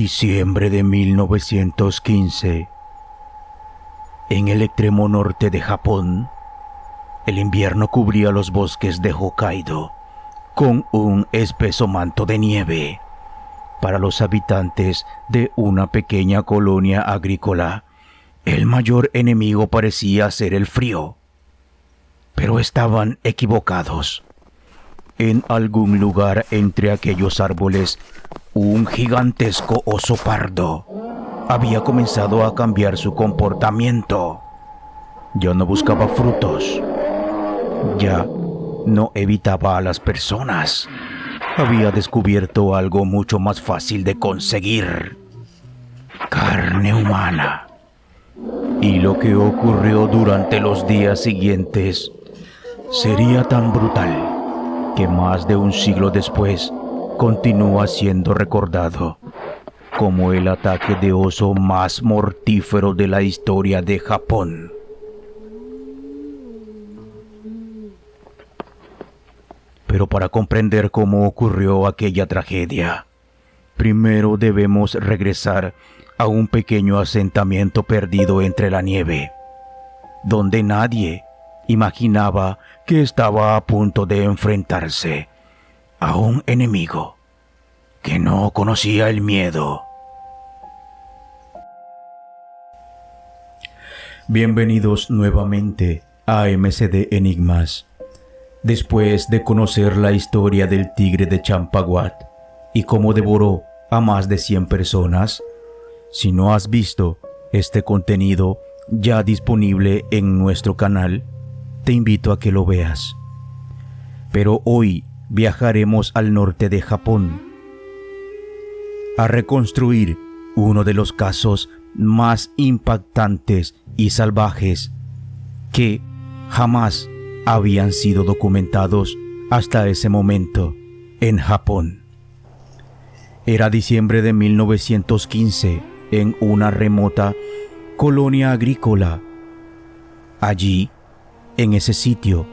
Diciembre de 1915. En el extremo norte de Japón, el invierno cubría los bosques de Hokkaido con un espeso manto de nieve. Para los habitantes de una pequeña colonia agrícola, el mayor enemigo parecía ser el frío. Pero estaban equivocados. En algún lugar entre aquellos árboles, un gigantesco oso pardo había comenzado a cambiar su comportamiento. Ya no buscaba frutos. Ya no evitaba a las personas. Había descubierto algo mucho más fácil de conseguir: carne humana. Y lo que ocurrió durante los días siguientes sería tan brutal que más de un siglo después continúa siendo recordado como el ataque de oso más mortífero de la historia de Japón. Pero para comprender cómo ocurrió aquella tragedia, primero debemos regresar a un pequeño asentamiento perdido entre la nieve, donde nadie imaginaba que estaba a punto de enfrentarse a un enemigo que no conocía el miedo. Bienvenidos nuevamente a MCD Enigmas. Después de conocer la historia del tigre de Champawat y cómo devoró a más de 100 personas, si no has visto este contenido ya disponible en nuestro canal, te invito a que lo veas. Pero hoy viajaremos al norte de Japón a reconstruir uno de los casos más impactantes y salvajes que jamás habían sido documentados hasta ese momento en Japón. Era diciembre de 1915 en una remota colonia agrícola. Allí, en ese sitio,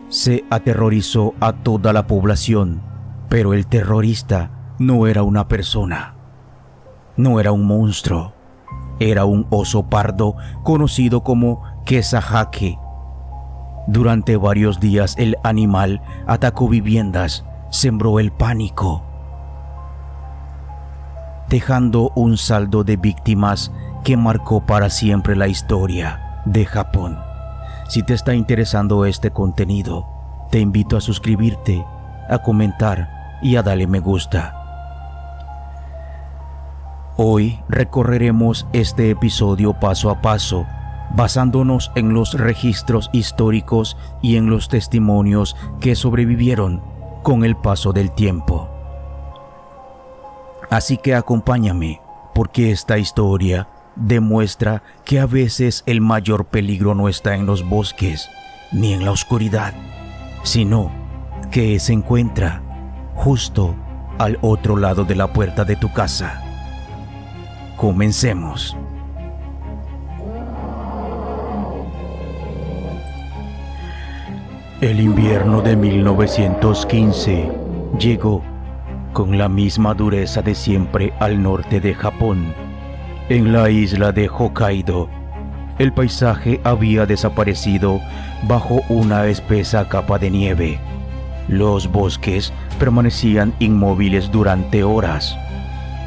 se aterrorizó a toda la población, pero el terrorista no era una persona, no era un monstruo, era un oso pardo conocido como Kesahake. Durante varios días el animal atacó viviendas, sembró el pánico, dejando un saldo de víctimas que marcó para siempre la historia de Japón. Si te está interesando este contenido, te invito a suscribirte, a comentar y a darle me gusta. Hoy recorreremos este episodio paso a paso, basándonos en los registros históricos y en los testimonios que sobrevivieron con el paso del tiempo. Así que acompáñame, porque esta historia demuestra que a veces el mayor peligro no está en los bosques ni en la oscuridad, sino que se encuentra justo al otro lado de la puerta de tu casa. Comencemos. El invierno de 1915 llegó con la misma dureza de siempre al norte de Japón. En la isla de Hokkaido, el paisaje había desaparecido bajo una espesa capa de nieve. Los bosques permanecían inmóviles durante horas,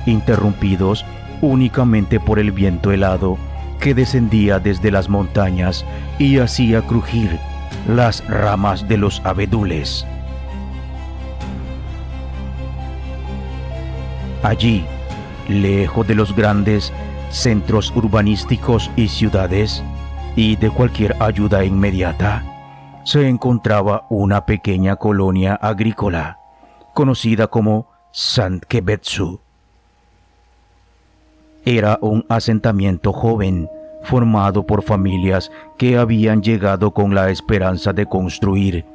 interrumpidos únicamente por el viento helado que descendía desde las montañas y hacía crujir las ramas de los abedules. Allí, lejos de los grandes centros urbanísticos y ciudades, y de cualquier ayuda inmediata, se encontraba una pequeña colonia agrícola, conocida como Sankebetsu. Era un asentamiento joven, formado por familias que habían llegado con la esperanza de construir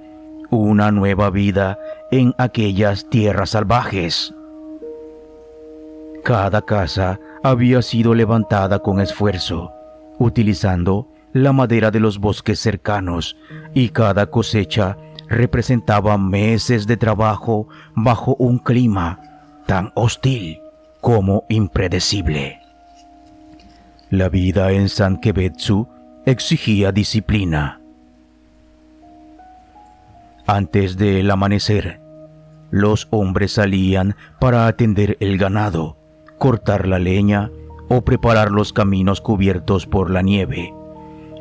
una nueva vida en aquellas tierras salvajes. Cada casa había sido levantada con esfuerzo, utilizando la madera de los bosques cercanos, y cada cosecha representaba meses de trabajo bajo un clima tan hostil como impredecible. La vida en Sankebetsu exigía disciplina. Antes del amanecer, los hombres salían para atender el ganado, cortar la leña o preparar los caminos cubiertos por la nieve.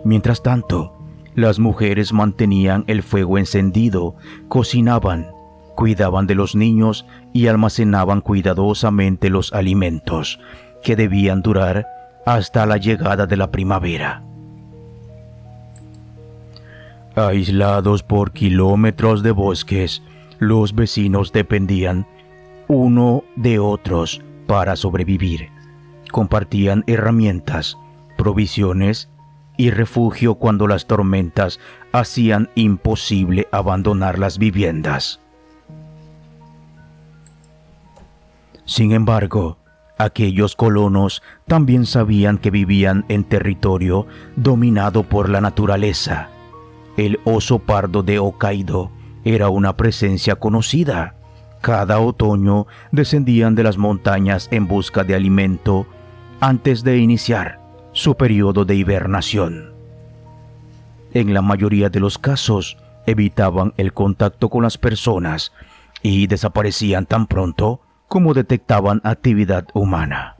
Mientras tanto, las mujeres mantenían el fuego encendido, cocinaban, cuidaban de los niños y almacenaban cuidadosamente los alimentos que debían durar hasta la llegada de la primavera. Aislados por kilómetros de bosques, los vecinos dependían uno de otros para sobrevivir. Compartían herramientas, provisiones y refugio cuando las tormentas hacían imposible abandonar las viviendas. Sin embargo, aquellos colonos también sabían que vivían en territorio dominado por la naturaleza. El oso pardo de Hokkaido era una presencia conocida. Cada otoño descendían de las montañas en busca de alimento antes de iniciar su periodo de hibernación. En la mayoría de los casos, evitaban el contacto con las personas y desaparecían tan pronto como detectaban actividad humana.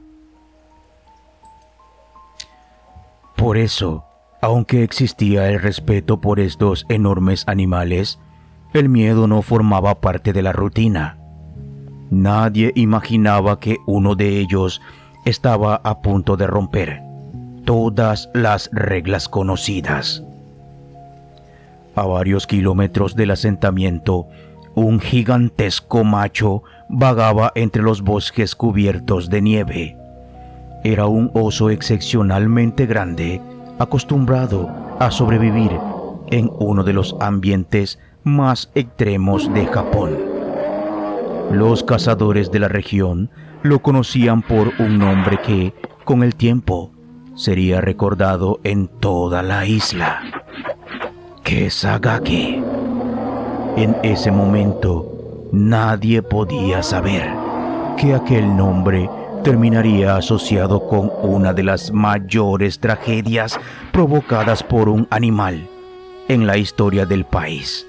Por eso, aunque existía el respeto por estos enormes animales, el miedo no formaba parte de la rutina. Nadie imaginaba que uno de ellos estaba a punto de romper todas las reglas conocidas. A varios kilómetros del asentamiento, un gigantesco macho vagaba entre los bosques cubiertos de nieve. Era un oso excepcionalmente grande, acostumbrado a sobrevivir en uno de los ambientes más extremos de Japón. Los cazadores de la región lo conocían por un nombre que, con el tiempo, sería recordado en toda la isla: Kesagake. En ese momento, nadie podía saber que aquel nombre terminaría asociado con una de las mayores tragedias provocadas por un animal en la historia del país.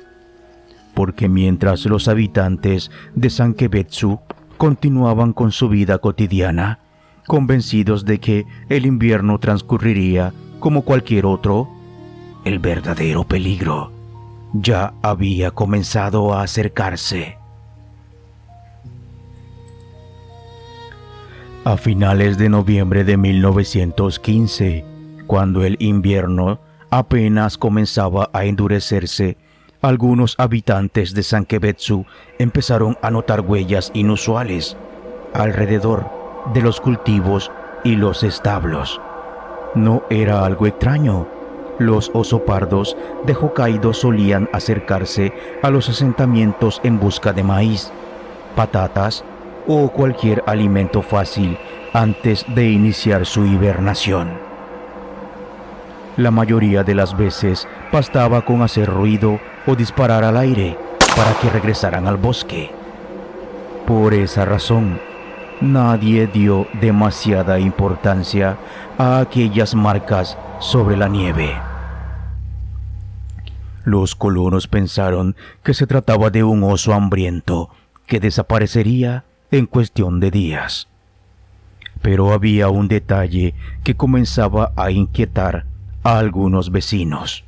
Porque mientras los habitantes de Sankebetsu continuaban con su vida cotidiana, convencidos de que el invierno transcurriría como cualquier otro, el verdadero peligro ya había comenzado a acercarse. A finales de noviembre de 1915, cuando el invierno apenas comenzaba a endurecerse, algunos habitantes de Sankebetsu empezaron a notar huellas inusuales alrededor de los cultivos y los establos. No era algo extraño. Los osopardos de Hokkaido solían acercarse a los asentamientos en busca de maíz, patatas o cualquier alimento fácil antes de iniciar su hibernación. La mayoría de las veces bastaba con hacer ruido o disparar al aire para que regresaran al bosque. Por esa razón, nadie dio demasiada importancia a aquellas marcas sobre la nieve. Los colonos pensaron que se trataba de un oso hambriento que desaparecería en cuestión de días. Pero había un detalle que comenzaba a inquietar a algunos vecinos.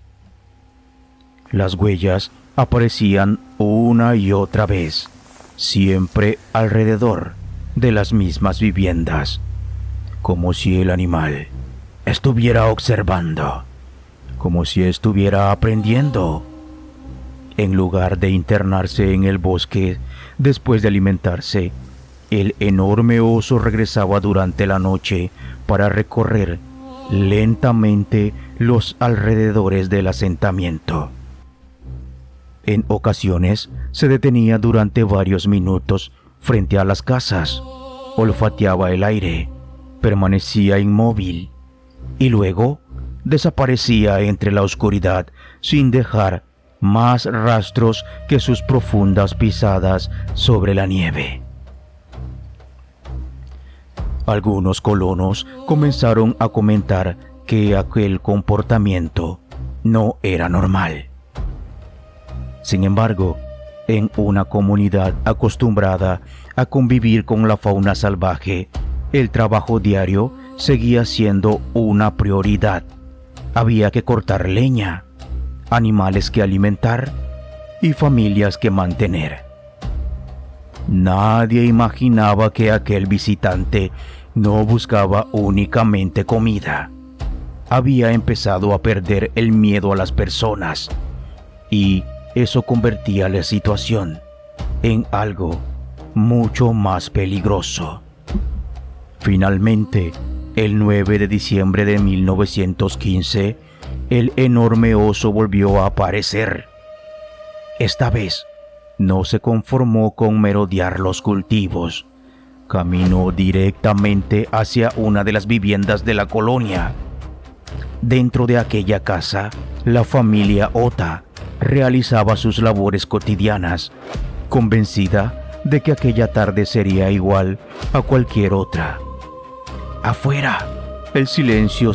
Las huellas aparecían una y otra vez, siempre alrededor de las mismas viviendas, como si el animal estuviera observando, como si estuviera aprendiendo. En lugar de internarse en el bosque después de alimentarse, el enorme oso regresaba durante la noche para recorrer lentamente los alrededores del asentamiento. En ocasiones se detenía durante varios minutos frente a las casas, olfateaba el aire, permanecía inmóvil y luego desaparecía entre la oscuridad sin dejar más rastros que sus profundas pisadas sobre la nieve. Algunos colonos comenzaron a comentar que aquel comportamiento no era normal. Sin embargo, en una comunidad acostumbrada a convivir con la fauna salvaje, el trabajo diario seguía siendo una prioridad. Había que cortar leña, animales que alimentar y familias que mantener. Nadie imaginaba que aquel visitante no buscaba únicamente comida. Había empezado a perder el miedo a las personas y eso convertía la situación en algo mucho más peligroso. Finalmente, el 9 de diciembre de 1915, el enorme oso volvió a aparecer. Esta vez, no se conformó con merodear los cultivos. Caminó directamente hacia una de las viviendas de la colonia. Dentro de aquella casa, la familia Ota realizaba sus labores cotidianas, convencida de que aquella tarde sería igual a cualquier otra. Afuera, el silencio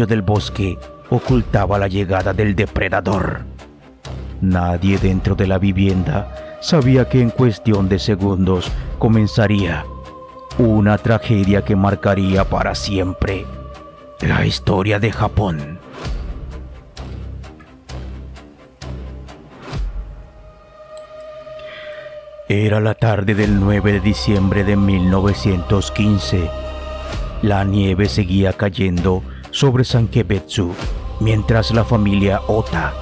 del bosque ocultaba la llegada del depredador. Nadie dentro de la vivienda sabía que en cuestión de segundos comenzaría una tragedia que marcaría para siempre la historia de Japón. Era la tarde del 9 de diciembre de 1915. La nieve seguía cayendo sobre Sankebetsu mientras la familia Ota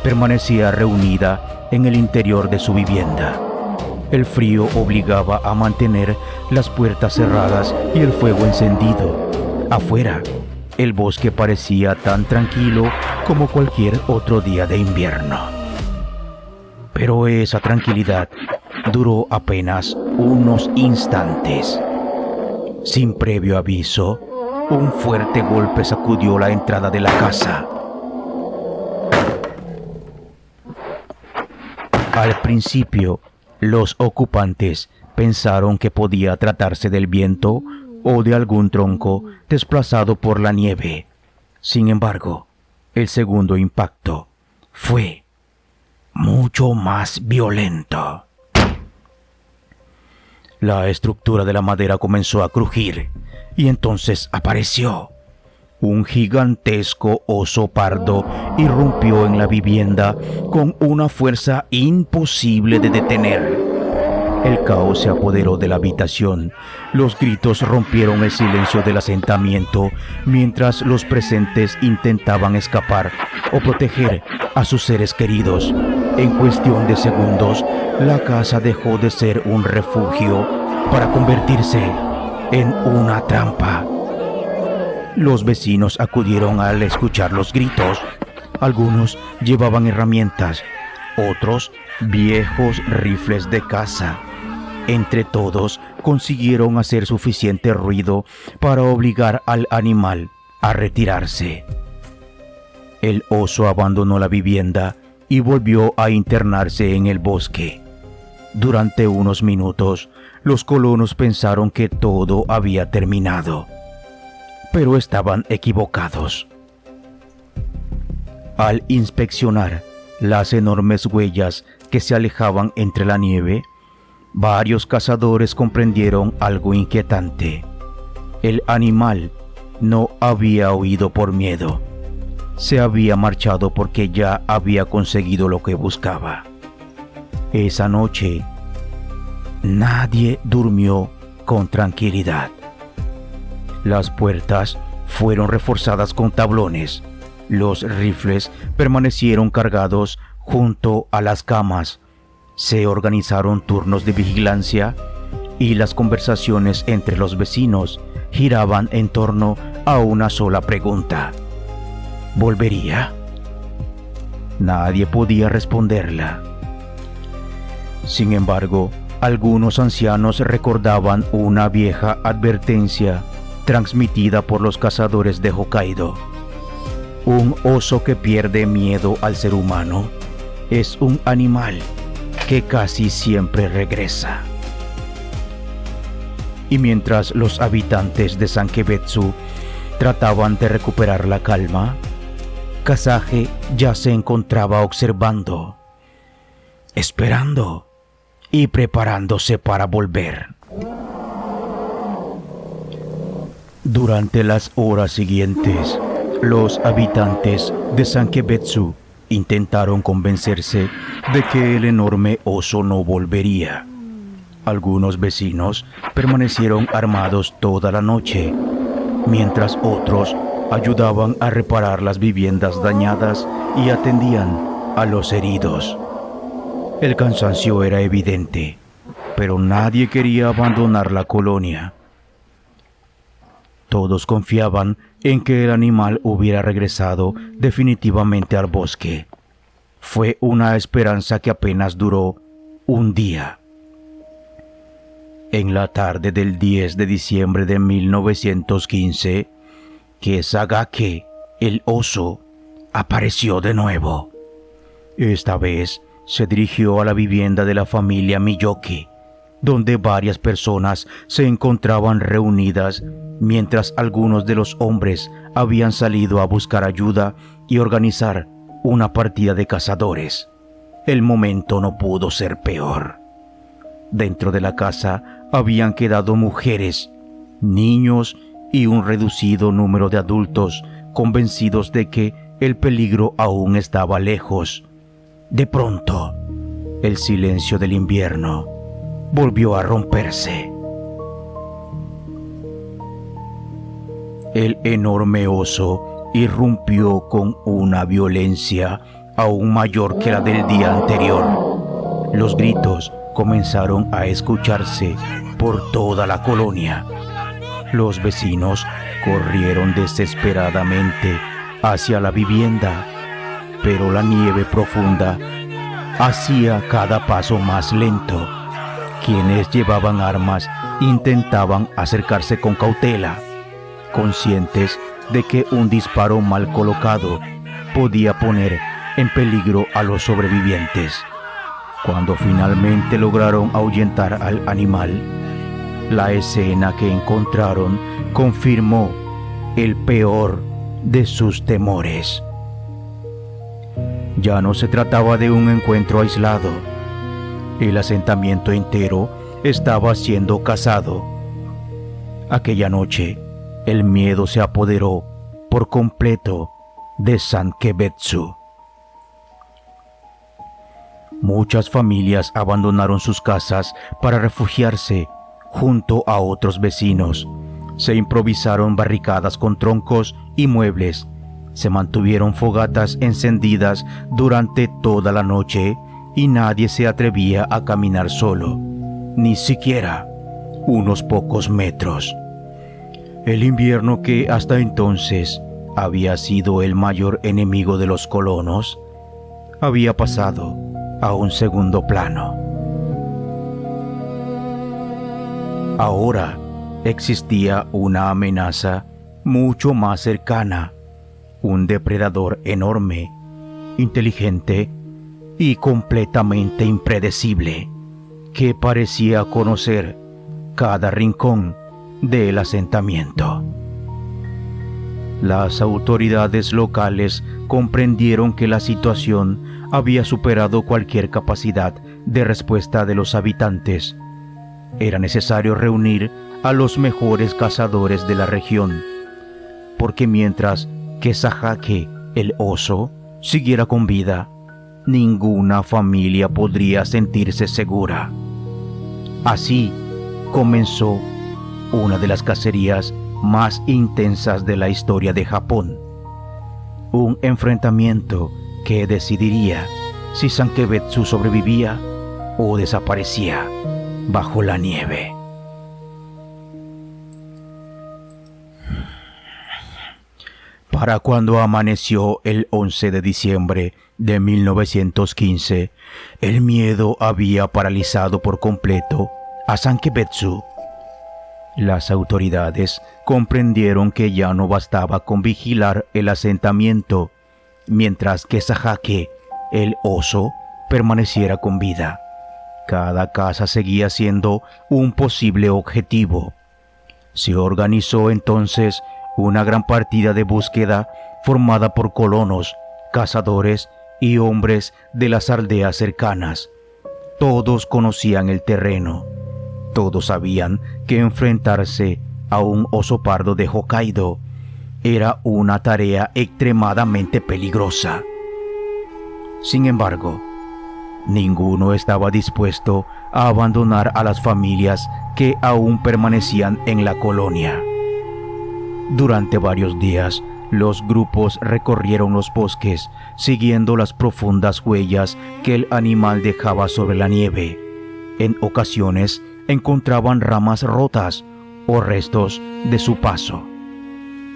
permanecía reunida en el interior de su vivienda. El frío obligaba a mantener las puertas cerradas y el fuego encendido. Afuera, el bosque parecía tan tranquilo como cualquier otro día de invierno. Pero esa tranquilidad duró apenas unos instantes. Sin previo aviso, un fuerte golpe sacudió la entrada de la casa. Al principio, los ocupantes pensaron que podía tratarse del viento o de algún tronco desplazado por la nieve. Sin embargo, el segundo impacto fue mucho más violento. La estructura de la madera comenzó a crujir y entonces apareció. Un gigantesco oso pardo irrumpió en la vivienda con una fuerza imposible de detener. El caos se apoderó de la habitación. Los gritos rompieron el silencio del asentamiento mientras los presentes intentaban escapar o proteger a sus seres queridos. En cuestión de segundos, la casa dejó de ser un refugio para convertirse en una trampa. Los vecinos acudieron al escuchar los gritos. Algunos llevaban herramientas, otros viejos rifles de caza. Entre todos consiguieron hacer suficiente ruido para obligar al animal a retirarse. El oso abandonó la vivienda y volvió a internarse en el bosque. Durante unos minutos, los colonos pensaron que todo había terminado, pero estaban equivocados. Al inspeccionar las enormes huellas que se alejaban entre la nieve, varios cazadores comprendieron algo inquietante. El animal no había huido por miedo. Se había marchado porque ya había conseguido lo que buscaba. Esa noche, nadie durmió con tranquilidad. Las puertas fueron reforzadas con tablones. Los rifles permanecieron cargados junto a las camas. Se organizaron turnos de vigilancia y las conversaciones entre los vecinos giraban en torno a una sola pregunta: ¿volvería? Nadie podía responderla. Sin embargo, algunos ancianos recordaban una vieja advertencia transmitida por los cazadores de Hokkaido. Un oso que pierde miedo al ser humano es un animal que casi siempre regresa. y mientras los habitantes de Sankebetsu trataban de recuperar la calma, Kasage ya se encontraba observando, esperando y preparándose para volver. Durante las horas siguientes, los habitantes de Sankebetsu intentaron convencerse de que el enorme oso no volvería. Algunos vecinos permanecieron armados toda la noche, mientras otros ayudaban a reparar las viviendas dañadas y atendían a los heridos. El cansancio era evidente, pero nadie quería abandonar la colonia. Todos confiaban en que el animal hubiera regresado definitivamente al bosque. Fue una esperanza que apenas duró un día. En la tarde del 10 de diciembre de 1915, Kesagake, el oso, apareció de nuevo. Esta vez se dirigió a la vivienda de la familia Miyoki, donde varias personas se encontraban reunidas mientras algunos de los hombres habían salido a buscar ayuda y organizar una partida de cazadores. El momento no pudo ser peor. Dentro de la casa habían quedado mujeres, niños y un reducido número de adultos convencidos de que el peligro aún estaba lejos. De pronto, el silencio del invierno volvió a romperse. El enorme oso irrumpió con una violencia aún mayor que la del día anterior. Los gritos comenzaron a escucharse por toda la colonia. Los vecinos corrieron desesperadamente hacia la vivienda, pero la nieve profunda hacía cada paso más lento. Quienes llevaban armas intentaban acercarse con cautela, conscientes de que un disparo mal colocado podía poner en peligro a los sobrevivientes. Cuando finalmente lograron ahuyentar al animal, la escena que encontraron confirmó el peor de sus temores. Ya no se trataba de un encuentro aislado. El asentamiento entero estaba siendo cazado. Aquella noche, el miedo se apoderó por completo de Sankebetsu. Muchas familias abandonaron sus casas para refugiarse junto a otros vecinos. Se improvisaron barricadas con troncos y muebles. Se mantuvieron fogatas encendidas durante toda la noche y nadie se atrevía a caminar solo, ni siquiera unos pocos metros. El invierno, que hasta entonces había sido el mayor enemigo de los colonos, había pasado a un segundo plano. Ahora existía una amenaza mucho más cercana, un depredador enorme, inteligente y completamente impredecible, que parecía conocer cada rincón del asentamiento. Las autoridades locales comprendieron que la situación había superado cualquier capacidad de respuesta de los habitantes. Era necesario reunir a los mejores cazadores de la región, porque mientras Kesagake, el oso, siguiera con vida, ninguna familia podría sentirse segura. Así comenzó una de las cacerías más intensas de la historia de Japón. Un enfrentamiento que decidiría si Sankebetsu sobrevivía o desaparecía bajo la nieve. Para cuando amaneció el 11 de diciembre de 1915, el miedo había paralizado por completo a Sankebetsu. Las autoridades comprendieron que ya no bastaba con vigilar el asentamiento, mientras que Kesagake, el oso, permaneciera con vida. Cada casa seguía siendo un posible objetivo. Se organizó entonces una gran partida de búsqueda formada por colonos, cazadores y hombres de las aldeas cercanas. Todos conocían el terreno. Todos sabían que enfrentarse a un oso pardo de Hokkaido era una tarea extremadamente peligrosa. Sin embargo, ninguno estaba dispuesto a abandonar a las familias que aún permanecían en la colonia. Durante varios días, los grupos recorrieron los bosques, siguiendo las profundas huellas que el animal dejaba sobre la nieve. En ocasiones, encontraban ramas rotas o restos de su paso.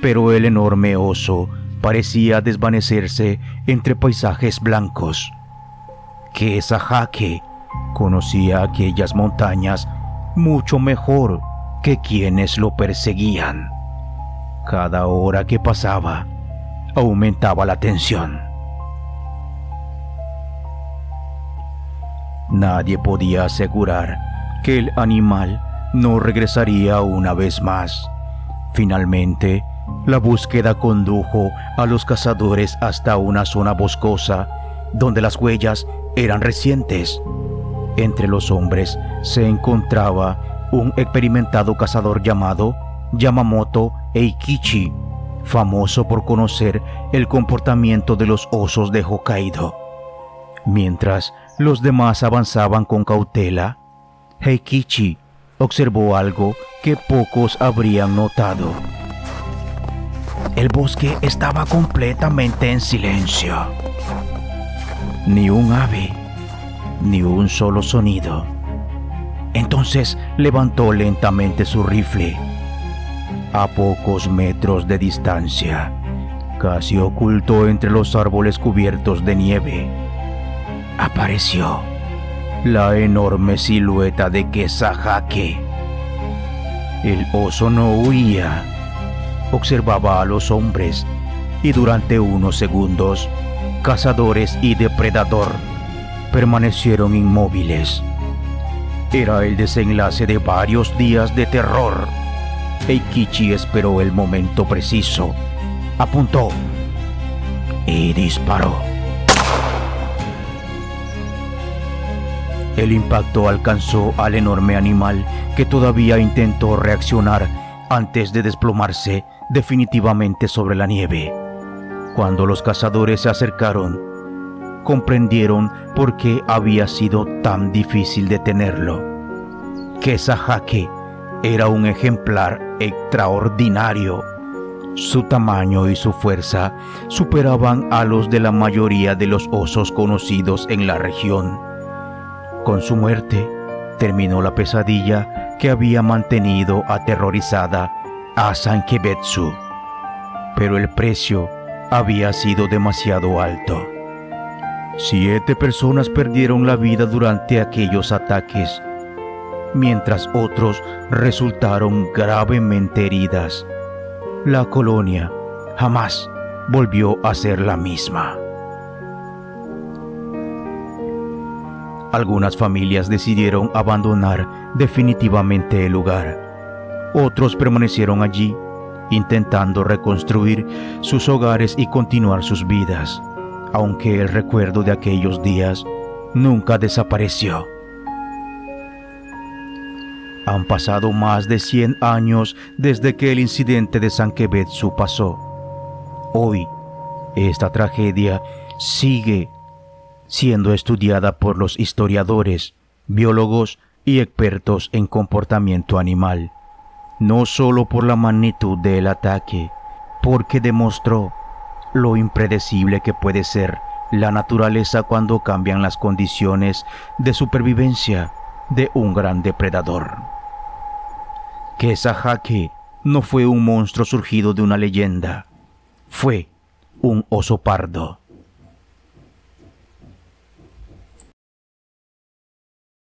Pero el enorme oso parecía desvanecerse entre paisajes blancos. Kei Sasaki conocía aquellas montañas mucho mejor que quienes lo perseguían. Cada hora que pasaba, aumentaba la tensión. Nadie podía asegurar que el animal no regresaría una vez más. Finalmente, la búsqueda condujo a los cazadores hasta una zona boscosa donde las huellas eran recientes. Entre los hombres se encontraba un experimentado cazador llamado Yamamoto Eikichi, famoso por conocer el comportamiento de los osos de Hokkaido. Mientras los demás avanzaban con cautela, Eikichi observó algo que pocos habrían notado. El bosque estaba completamente en silencio. Ni un ave, ni un solo sonido. Entonces levantó lentamente su rifle. A pocos metros de distancia, casi oculto entre los árboles cubiertos de nieve, apareció la enorme silueta de Kei Sasaki. El oso no huía, observaba a los hombres y durante unos segundos, cazadores y depredador permanecieron inmóviles. Era el desenlace de varios días de terror. Eikichi esperó el momento preciso, apuntó y disparó. El impacto alcanzó al enorme animal, que todavía intentó reaccionar antes de desplomarse definitivamente sobre la nieve. Cuando los cazadores se acercaron, comprendieron por qué había sido tan difícil detenerlo. Kei Sasaki era un ejemplar extraordinario. Su tamaño y su fuerza superaban a los de la mayoría de los osos conocidos en la región. Con su muerte, terminó la pesadilla que había mantenido aterrorizada a Sankebetsu. Pero el precio había sido demasiado alto. 7 personas perdieron la vida durante aquellos ataques, mientras otros resultaron gravemente heridas. La colonia jamás volvió a ser la misma. Algunas familias decidieron abandonar definitivamente el lugar. Otros permanecieron allí, intentando reconstruir sus hogares y continuar sus vidas, aunque el recuerdo de aquellos días nunca desapareció. Han pasado más de 100 años desde que el incidente de Sankebetsu pasó. Hoy, esta tragedia sigue siendo estudiada por los historiadores, biólogos y expertos en comportamiento animal, no solo por la magnitud del ataque, porque demostró lo impredecible que puede ser la naturaleza cuando cambian las condiciones de supervivencia de un gran depredador. Kei Sasaki no fue un monstruo surgido de una leyenda, fue un oso pardo.